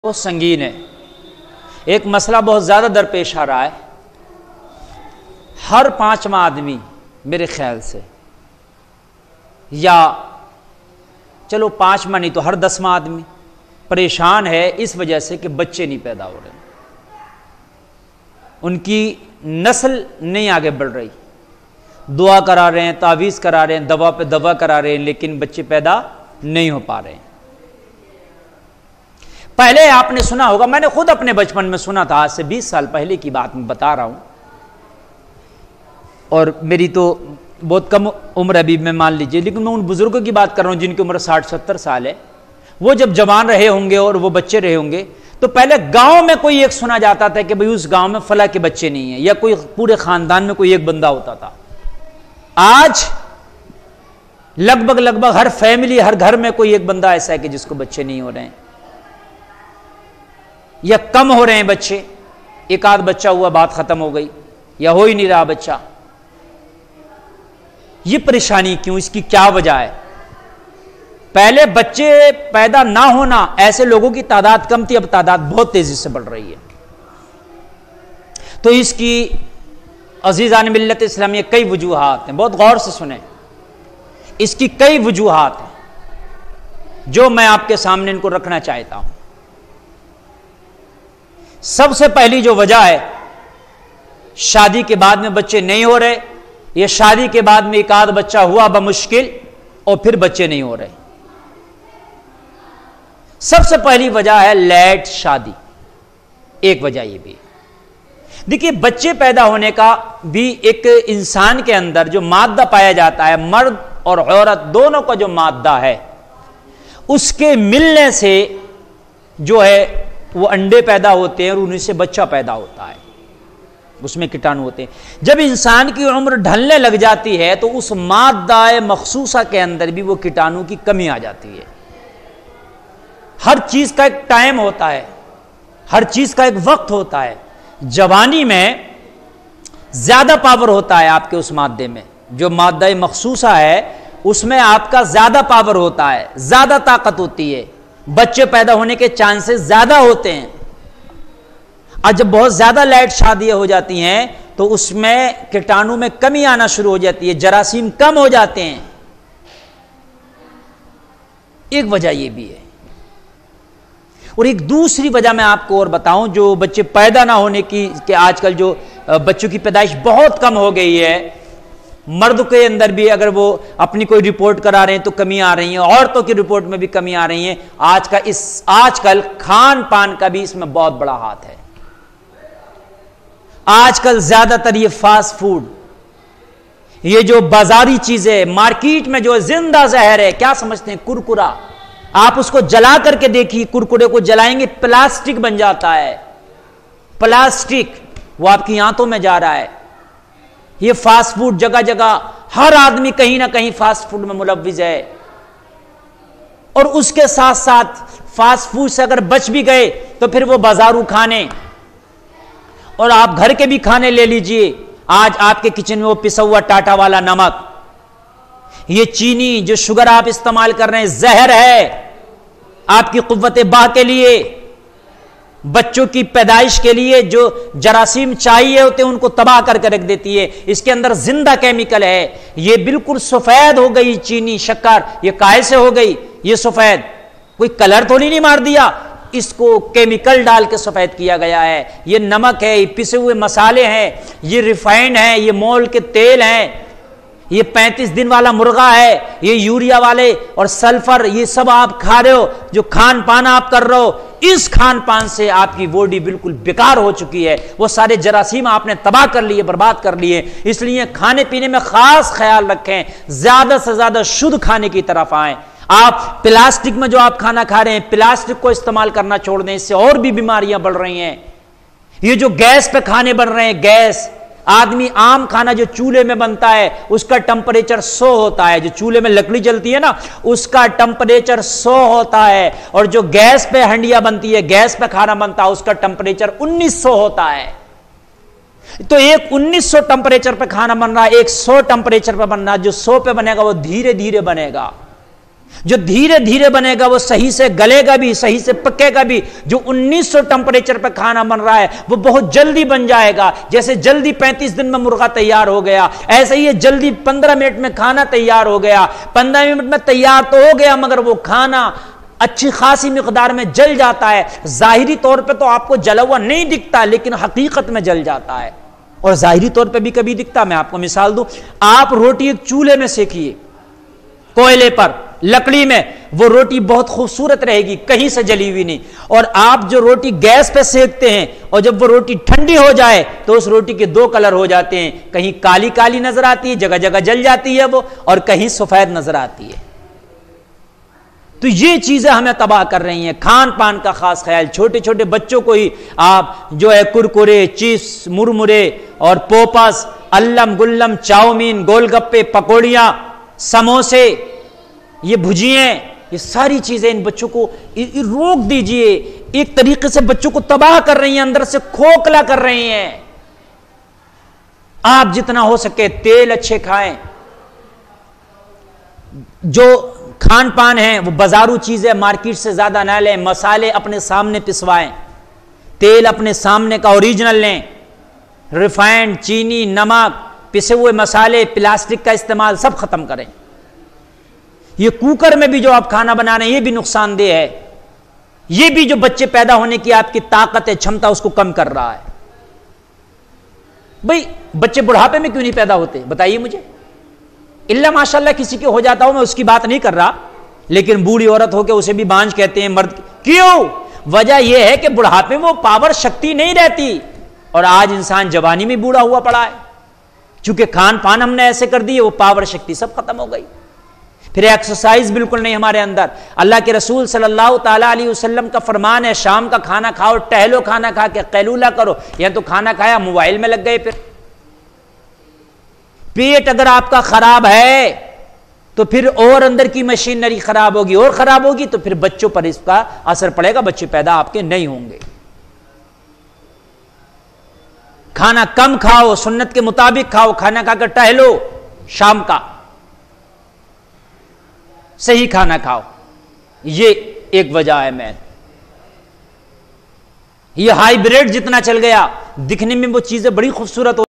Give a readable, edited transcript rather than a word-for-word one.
بہت سنگین ہے. ایک مسئلہ بہت زیادہ درپیش آ رہا ہے. ہر 5واں آدمی میرے خیال سے، یا چلو 5واں نہیں تو ہر 10واں آدمی پریشان ہے اس وجہ سے کہ بچے نہیں پیدا ہو رہے، ان کی نسل نہیں آگے بڑھ رہی. دعا کرا رہے ہیں، تعویذ کرا رہے ہیں، دوا پہ دوا کرا رہے ہیں، لیکن بچے پیدا نہیں ہو پا رہے ہیں. پہلے آپ نے سنا ہوگا، میں نے خود اپنے بچپن میں سنا تھا، آج سے 20 سال پہلے کی بات میں بتا رہا ہوں، اور میری تو بہت کم عمر ابھی میں مان لیجئے، لیکن میں ان بزرگوں کی بات کر رہا ہوں جن کی عمر 60-70 سال ہے. وہ جب جوان رہے ہوں گے اور وہ بچے رہے ہوں گے تو پہلے گاؤں میں کوئی ایک سنا جاتا تھا کہ بھئی اس گاؤں میں فلاں کے بچے نہیں ہیں، یا کوئی پورے خاندان میں کوئی ایک بندہ ہوتا تھا. آج لگ بھگ ہر فیملی، ہر گھر میں کوئی ایک بندہ ایسا ہے کہ جس کو بچے نہیں ہو رہے ہیں، یا کم ہو رہے ہیں بچے. ایک آدھ بچہ ہوا، بات ختم ہو گئی، یا ہو ہی نہیں رہا بچہ. یہ پریشانی کیوں؟ اس کی کیا وجہ ہے؟ پہلے بچے پیدا نہ ہونا، ایسے لوگوں کی تعداد کم تھی، اب تعداد بہت تیزی سے بڑھ رہی ہے. تو اس کی عزیزان ملت اسلامیہ کئی وجوہات ہیں، بہت غور سے سنیں. اس کی کئی وجوہات ہیں جو میں آپ کے سامنے ان کو رکھنا چاہتا ہوں. سب سے پہلی جو وجہ ہے، شادی کے بعد میں بچے نہیں ہو رہے، یا شادی کے بعد میں ایک آدھ بچہ ہوا بمشکل اور پھر بچے نہیں ہو رہے. سب سے پہلی وجہ ہے لیٹ شادی. ایک وجہ یہ بھی ہے. دیکھیے، بچے پیدا ہونے کا بھی ایک انسان کے اندر جو مادہ پایا جاتا ہے، مرد اور عورت دونوں کا جو مادہ ہے، اس کے ملنے سے جو ہے وہ انڈے پیدا ہوتے ہیں اور انہیں سے بچہ پیدا ہوتا ہے. اس میں کیٹانو ہوتے ہیں. جب انسان کی عمر ڈھلنے لگ جاتی ہے تو اس مادہ مخصوصہ کے اندر بھی وہ کیٹانو کی کمی آ جاتی ہے. ہر چیز کا ایک ٹائم ہوتا ہے، ہر چیز کا ایک وقت ہوتا ہے. جوانی میں زیادہ پاور ہوتا ہے آپ کے اس مادے میں، جو مادہ مخصوصہ ہے اس میں آپ کا زیادہ پاور ہوتا ہے، زیادہ طاقت ہوتی ہے، بچے پیدا ہونے کے چانسز زیادہ ہوتے ہیں. اور جب بہت زیادہ لیٹ شادیاں ہو جاتی ہیں تو اس میں کیٹانو میں کمی آنا شروع ہو جاتی ہے، جراثیم کم ہو جاتے ہیں. ایک وجہ یہ بھی ہے. اور ایک دوسری وجہ میں آپ کو اور بتاؤں، جو بچے پیدا نہ ہونے کی، کہ آج کل جو بچوں کی پیدائش بہت کم ہو گئی ہے. مرد کے اندر بھی اگر وہ اپنی کوئی رپورٹ کرا رہے ہیں تو کمی آ رہی ہیں، عورتوں کی رپورٹ میں بھی کمی آ رہی ہیں. آج کل کھان پان کا بھی اس میں بہت بڑا ہاتھ ہے. آج کل زیادہ تر یہ فاسٹ فوڈ، یہ جو بازاری چیزیں مارکیٹ میں جو زندہ زہر ہے، کیا سمجھتے ہیں؟ کرکرا. آپ اس کو جلا کر کے دیکھیے، کرکرے کو جلائیں گے پلاسٹک بن جاتا ہے. پلاسٹک وہ آپ کی آنتوں میں جا رہا ہے. یہ فاسٹ فوڈ جگہ جگہ، ہر آدمی کہیں نہ کہیں فاسٹ فوڈ میں ملوث ہے. اور اس کے ساتھ ساتھ فاسٹ فوڈ سے اگر بچ بھی گئے تو پھر وہ بازاروں کھانے، اور آپ گھر کے بھی کھانے لے لیجئے. آج آپ کے کچن میں وہ پسا ہوا ٹاٹا والا نمک، یہ چینی، جو شوگر آپ استعمال کر رہے ہیں، زہر ہے آپ کی قوت باہ کے لیے. بچوں کی پیدائش کے لیے جو جراثیم چاہیے ہوتے ہیں ان کو تباہ کر کے رکھ دیتی ہے. اس کے اندر زندہ کیمیکل ہے. یہ بالکل سفید ہو گئی چینی، شکر، یہ کائے سے ہو گئی یہ سفید؟ کوئی کلر تو نہیں مار دیا، اس کو کیمیکل ڈال کے سفید کیا گیا ہے. یہ نمک ہے، یہ پسے ہوئے مسالے ہیں، یہ ریفائنڈ ہیں، یہ مول کے تیل ہیں، یہ 35 دن والا مرغا ہے، یہ یوریا والے اور سلفر، یہ سب آپ کھا رہے ہو. جو کھان پان آپ کر رہے ہو، اس کھان پان سے آپ کی باڈی بالکل بیکار ہو چکی ہے. وہ سارے جراثیم آپ نے تباہ کر لیے، برباد کر لیے. اس لیے کھانے پینے میں خاص خیال رکھیں، زیادہ سے زیادہ شدھ کھانے کی طرف آئیں. آپ پلاسٹک میں جو آپ کھانا کھا رہے ہیں، پلاسٹک کو استعمال کرنا چھوڑ دیں، اس سے اور بھی بیماریاں بڑھ رہی ہیں. یہ جو گیس پہ کھانے بن رہے ہیں، گیس، آدمی عام کھانا جو چولہے میں بنتا ہے اس کا ٹمپریچر 100 ہوتا ہے. جو چولہے میں لکڑی جلتی ہے نا، اس کا ٹمپریچر 100 ہوتا ہے. اور جو گیس پہ ہنڈیاں بنتی ہے، گیس پہ کھانا بنتا ہے، اس کا ٹمپریچر 1900 ہوتا ہے. تو ایک 1900 ٹمپریچر پہ کھانا بن رہا ہے، ایک 100 ٹمپریچر پہ بن رہا ہے. جو 100 پہ بنے گا وہ دھیرے دھیرے بنے گا. جو دھیرے دھیرے بنے گا وہ صحیح سے گلے گا بھی، صحیح سے پکے گا بھی۔ جو 1900 ٹمپریچر پہ کھانا بن رہا ہے وہ بہت جلدی بن جائے گا۔ جیسے جلدی 35 دن میں مرغا تیار ہو گیا، ایسے ہی جلدی 15 منٹ میں کھانا تیار ہو گیا۔ 15 منٹ میں تیار تو ہو گیا مگر وہ کھانا اچھی خاصی مقدار میں جل جاتا ہے۔ ظاہری طور پہ تو آپ کو جلا ہوا نہیں دکھتا لیکن حقیقت میں جل جاتا ہے، اور ظاہری طور پہ بھی کبھی دکھتا۔ میں آپ کو مثال دوں، آپ روٹی ایک چولہے میں سیکھیے، کوئلے پر، لکڑی میں، وہ روٹی بہت خوبصورت رہے گی، کہیں سے جلی ہوئی نہیں۔ اور آپ جو روٹی گیس پہ سیکتے ہیں اور جب وہ روٹی ٹھنڈی ہو جائے تو اس روٹی کے دو کلر ہو جاتے ہیں، کہیں کالی کالی نظر آتی ہے، جگہ جگہ جل جاتی ہے وہ، اور کہیں سفید نظر آتی ہے۔ تو یہ چیزیں ہمیں تباہ کر رہی ہیں۔ کھان پان کا خاص خیال، چھوٹے چھوٹے بچوں کو ہی آپ جو ہے کرکرے، چپس، مرمرے اور پوپس، الم گلم، چاؤمین، گول گپے، پکوڑیاں، سموسے، یہ بھجیاں، یہ ساری چیزیں ان بچوں کو روک دیجئے۔ ایک طریقے سے بچوں کو تباہ کر رہی ہیں، اندر سے کھوکھلا کر رہی ہیں۔ آپ جتنا ہو سکے تیل اچھے کھائیں، جو کھان پان ہے وہ بازارو چیزیں مارکیٹ سے زیادہ نہ لیں، مسالے اپنے سامنے پسوائیں، تیل اپنے سامنے کا اوریجنل لیں، ریفائنڈ، چینی، نمک، پسے ہوئے مسالے، پلاسٹک کا استعمال سب ختم کریں۔ یہ کوکر میں بھی جو آپ کھانا بنا رہے ہیں یہ بھی نقصان دہ ہے، یہ بھی جو بچے پیدا ہونے کی آپ کی طاقت ہے، چھمتا، اس کو کم کر رہا ہے۔ بھئی بچے بڑھاپے میں کیوں نہیں پیدا ہوتے بتائیے مجھے؟ اللہ ماشاءاللہ کسی کے ہو جاتا ہو، میں اس کی بات نہیں کر رہا، لیکن بوڑھی عورت ہو کے اسے بھی بانج کہتے ہیں، مرد کیوں؟ وجہ یہ ہے کہ بڑھاپے میں وہ پاور شکتی نہیں رہتی، اور آج انسان جوانی میں بوڑھا ہوا پڑا ہے، چونکہ کھان پان ہم نے ایسے کر دی ہے، وہ پاور شکتی سب ختم ہو گئی۔ پھر ایکسرسائز بالکل نہیں ہمارے اندر۔ اللہ کے رسول صلی اللہ تعالیٰ علیہ وسلم کا فرمان ہے، شام کا کھانا کھاؤ، ٹہلو، کھانا کھا کے قیلولہ کرو، یا تو کھانا کھایا موبائل میں لگ گئے۔ پھر پیٹ اگر آپ کا خراب ہے تو پھر اور اندر کی مشینری خراب ہوگی، اور خراب ہوگی تو پھر بچوں پر اس کا اثر پڑے گا، بچے پیدا آپ کے نہیں ہوں گے۔ کھانا کم کھاؤ، سنت کے مطابق کھاؤ، کھانا کھا کر ٹہلو، شام کا صحیح کھانا کھاؤ، یہ ایک وجہ ہے۔ میں یہ ہائی بریڈ جتنا چل گیا، دکھنے میں وہ چیزیں بڑی خوبصورت